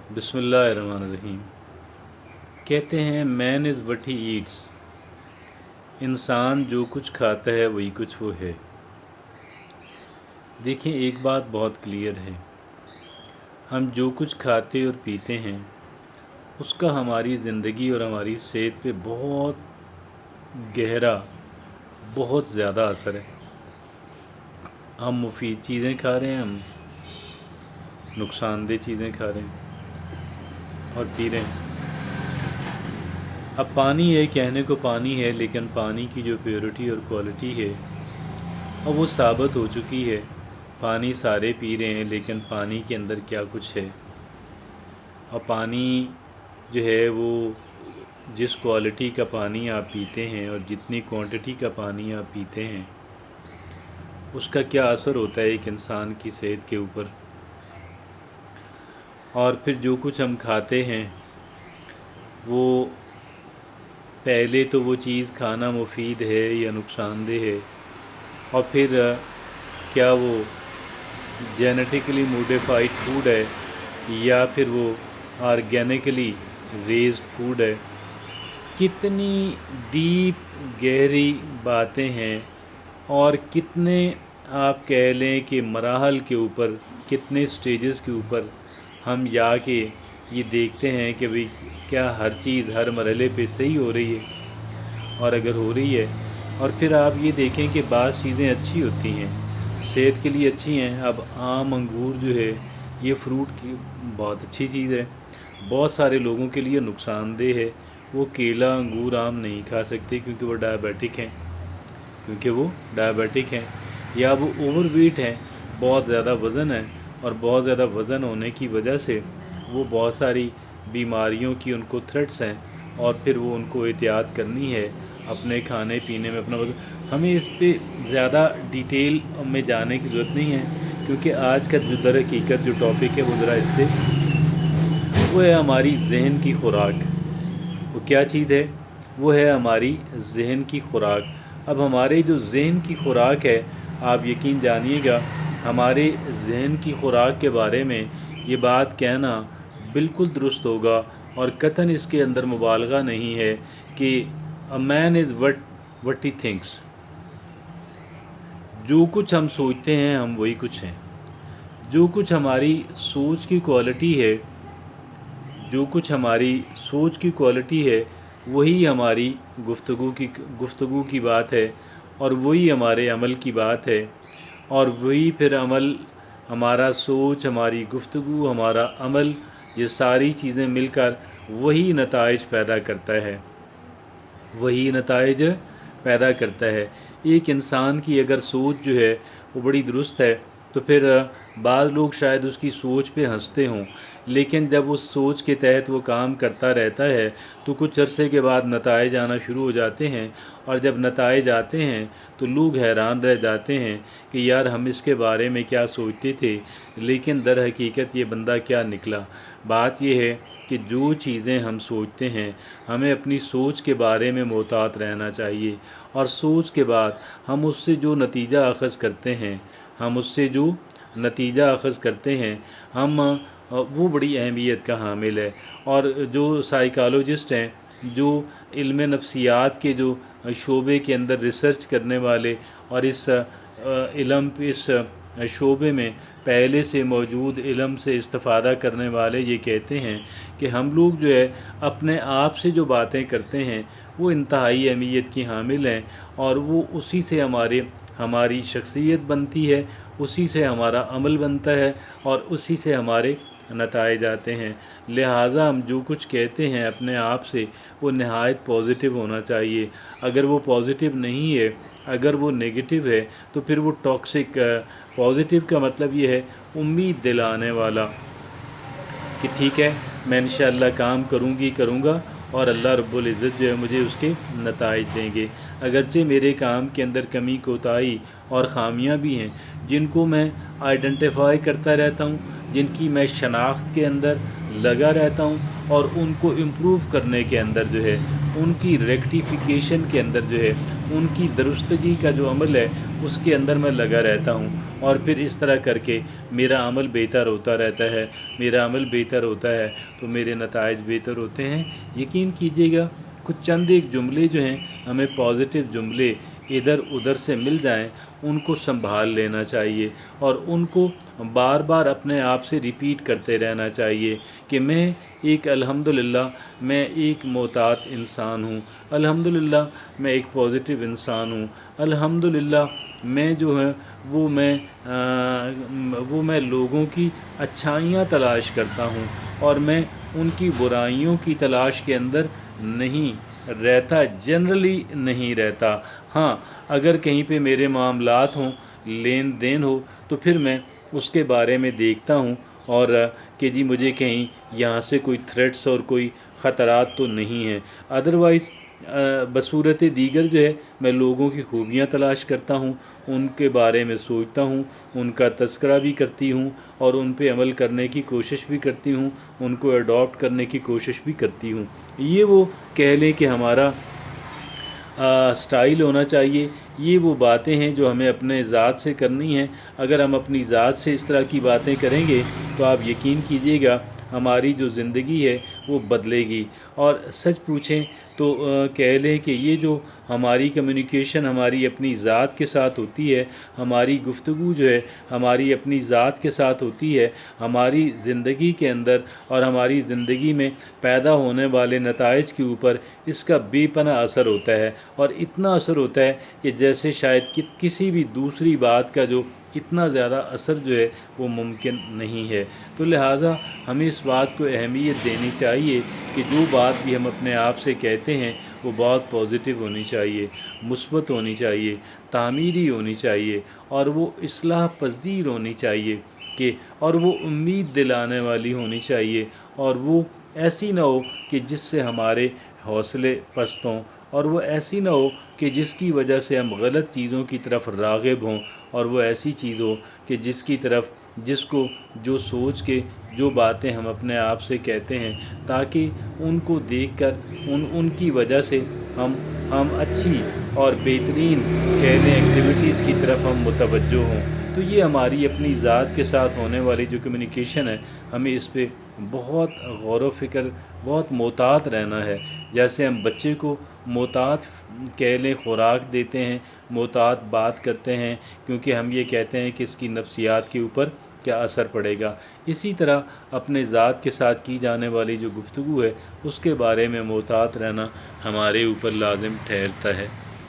बिस्मिल्लाहिर्रहमानिर्रहीम। कहते हैं man is what he eats. इंसान जो कुछ खाता है वही कुछ वो है। देखिए, एक बात बहुत क्लियर है, हम जो कुछ खाते और पीते हैं उसका हमारी ज़िंदगी और हमारी सेहत पे बहुत गहरा, बहुत ज़्यादा असर है। हम मुफीद चीज़ें खा रहे हैं, हम नुकसानदेह चीज़ें खा रहे हैं और पी रहे हैं। अब पानी है, कहने को पानी है, लेकिन पानी की जो प्योरिटी और क्वालिटी है अब वो साबित हो चुकी है। पानी सारे पी रहे हैं, लेकिन पानी के अंदर क्या कुछ है। और पानी जो है वो जिस क्वालिटी का पानी आप पीते हैं और जितनी क्वांटिटी का पानी आप पीते हैं उसका क्या असर होता है एक इंसान की सेहत के ऊपर। और फिर जो कुछ हम खाते हैं वो पहले तो वो चीज़ खाना मुफीद है या नुकसानदेह है, और फिर क्या वो जेनेटिकली मॉडिफाइड फूड है या फिर वो ऑर्गेनिकली रेज्ड फूड है। कितनी डीप गहरी बातें हैं और कितने आप कह लें कि मराहल के ऊपर, कितने स्टेजेस के ऊपर हम जाके ये देखते हैं कि भाई क्या हर चीज़ हर मरहले पे सही हो रही है। और अगर हो रही है, और फिर आप ये देखें कि बाज़ चीज़ें अच्छी होती हैं, सेहत के लिए अच्छी हैं। अब आम अंगूर जो है ये फ्रूट की बहुत अच्छी चीज़ है, बहुत सारे लोगों के लिए नुकसानदेह है। वो केला अंगूर आम नहीं खा सकते क्योंकि वो डायबिटिक हैं या वो ओवरवेट हैं, बहुत ज़्यादा वज़न है, और बहुत ज़्यादा वज़न होने की वजह से वो बहुत सारी बीमारियों की उनको थ्रेट्स हैं, और फिर वो उनको एहतियात करनी है अपने खाने पीने में अपना वज़न। हमें इस पे ज़्यादा डिटेल में जाने की ज़रूरत नहीं है, क्योंकि आज का जो दर हकीकत जो टॉपिक है वो ज़रा इससे वो है हमारी जहन की खुराक। वो क्या चीज़ है? वो है हमारी जहन की खुराक। अब हमारे जो जहन की खुराक है, आप यकीन जानिएगा, हमारे जहन की खुराक के बारे में ये बात कहना बिल्कुल दुरुस्त होगा, और कतन इसके अंदर मुबालगा नहीं है कि a man is what he thinks. जो कुछ हम सोचते हैं हम वही कुछ हैं। जो कुछ हमारी सोच की क्वालिटी है, जो कुछ हमारी सोच की क्वालिटी है वही हमारी गुफ्तगू की बात है, और वही हमारे अमल की बात है, और वही फिर अमल, हमारा सोच, हमारी गुफ्तगू, हमारा अमल, ये सारी चीज़ें मिलकर वही नताइज पैदा करता है। एक इंसान की अगर सोच जो है वो बड़ी दुरुस्त है तो फिर बाज़ लोग शायद उसकी सोच पे हंसते हों, लेकिन जब उस सोच के तहत वो काम करता रहता है तो कुछ अरसे के बाद नताइज आना शुरू हो जाते हैं, और जब नताइज आते हैं तो लोग हैरान रह जाते हैं कि यार हम इसके बारे में क्या सोचते थे, लेकिन दर हकीकत ये बंदा क्या निकला। बात यह है कि जो चीज़ें हम सोचते हैं हमें अपनी सोच के बारे में मोहतात रहना चाहिए, और सोच के बाद हम उससे जो नतीजा अख़ज़ करते हैं हम वो बड़ी अहमियत का हामिल है। और जो साइकोलॉजिस्ट हैं, जो इल्म नफ्सियात के जो शोबे के अंदर रिसर्च करने वाले और इस शोबे में पहले से मौजूद इल्म से इस्तिफ़ादा करने वाले, ये कहते हैं कि हम लोग जो है अपने आप से जो बातें करते हैं वो इंतहाई अहमियत की हामिल हैं, और वो उसी से हमारी शख्सियत बनती है, उसी से हमारा अमल बनता है, और उसी से हमारे नताइज आते हैं। लिहाजा हम जो कुछ कहते हैं अपने आप से वो नहायत पॉजिटिव होना चाहिए। अगर वो पॉजिटिव नहीं है, अगर वो नेगेटिव है, तो फिर वो टॉक्सिक। पॉजिटिव का मतलब ये है उम्मीद दिलाने वाला कि ठीक है मैं इंशाअल्लाह काम करूँगा और अल्लाह रब्बुल इज़्ज़त जो है मुझे उसके नताइज देंगे। अगरचे मेरे काम के अंदर कमी कोताही और ख़ामियाँ भी हैं जिनको मैं आइडेंटिफाई करता रहता हूँ, जिनकी मैं शनाख्त के अंदर लगा रहता हूँ, और उनको इम्प्रूव करने के अंदर जो है, उनकी रेक्टिफिकेशन के अंदर जो है ان کی درستگی کا جو عمل ہے اس کے اندر میں لگا رہتا ہوں، اور پھر اس طرح کر کے میرا عمل بہتر ہوتا رہتا ہے. میرا عمل بہتر ہوتا ہے تو میرے نتائج بہتر ہوتے ہیں. یقین کیجیے گا، کچھ چند ایک جملے جو ہیں، ہمیں پازیٹیو جملے ادھر ادھر سے مل جائیں، ان کو سنبھال لینا چاہیے اور ان کو بار بار اپنے آپ سے ریپیٹ کرتے رہنا چاہیے کہ الحمدللہ میں ایک محتاط انسان ہوں، الحمدللہ میں ایک پازیٹیو انسان ہوں، الحمدللہ میں جو ہے وہ میں لوگوں کی اچھائیاں تلاش کرتا ہوں اور میں ان کی برائیوں کی تلاش کے اندر نہیں رہتا، جنرلی نہیں رہتا. ہاں، اگر کہیں پہ میرے معاملات ہوں، لین دین ہو، تو پھر میں اس کے بارے میں دیکھتا ہوں اور کہ جی مجھے کہیں یہاں سے کوئی تھریٹس اور کوئی خطرات تو نہیں ہیں. ادروائز بصورت دیگر جو ہے میں لوگوں کی خوبیاں تلاش کرتا ہوں، ان کے بارے میں سوچتا ہوں، ان کا تذکرہ بھی کرتی ہوں اور ان پہ عمل کرنے کی کوشش بھی کرتی ہوں، ان کو اڈاپٹ کرنے کی کوشش بھی کرتی ہوں. یہ وہ کہہ لیں کہ ہمارا سٹائل ہونا چاہیے. یہ وہ باتیں ہیں جو ہمیں اپنے ذات سے کرنی ہیں. اگر ہم اپنی ذات سے اس طرح کی باتیں کریں گے تو آپ یقین کیجیے گا ہماری جو زندگی ہے وہ بدلے گی. اور سچ پوچھیں تو کہہ لیں کہ یہ جو ہماری کمیونیکیشن ہماری اپنی ذات کے ساتھ ہوتی ہے، ہماری گفتگو جو ہے ہماری اپنی ذات کے ساتھ ہوتی ہے، ہماری زندگی کے اندر اور ہماری زندگی میں پیدا ہونے والے نتائج کے اوپر اس کا بے پناہ اثر ہوتا ہے. اور اتنا اثر ہوتا ہے کہ جیسے شاید کسی بھی دوسری بات کا جو اتنا زیادہ اثر جو ہے وہ ممکن نہیں ہے. تو لہٰذا ہمیں اس بات کو اہمیت دینی چاہیے کہ جو بات بھی ہم اپنے آپ سے کہتے ہیں وہ بہت پازیٹیو ہونی چاہیے، مثبت ہونی چاہیے، تعمیری ہونی چاہیے، اور وہ اصلاح پذیر ہونی چاہیے اور وہ امید دلانے والی ہونی چاہیے، اور وہ ایسی نہ ہو کہ جس سے ہمارے حوصلے پست ہوں، اور وہ ایسی نہ ہو کہ جس کی وجہ سے ہم غلط چیزوں کی طرف راغب ہوں، اور وہ ایسی چیز ہو کہ جس کو جو سوچ کے جو باتیں ہم اپنے آپ سے کہتے ہیں تاکہ ان کو دیکھ کر ان کی وجہ سے ہم اچھی اور بہترین کہنے ایکٹیویٹیز کی طرف ہم متوجہ ہوں. تو یہ ہماری اپنی ذات کے ساتھ ہونے والی جو کمیونیکیشن ہے، ہمیں اس پہ بہت غور و فکر، بہت محتاط رہنا ہے. جیسے ہم بچے کو محتاط کہہ لیں خوراک دیتے ہیں، محتاط بات کرتے ہیں، کیونکہ ہم یہ کہتے ہیں کہ اس کی نفسیات کے اوپر کیا اثر پڑے گا. اسی طرح اپنے ذات کے ساتھ کی جانے والی جو گفتگو ہے اس کے بارے میں محتاط رہنا ہمارے اوپر لازم ٹھہرتا ہے.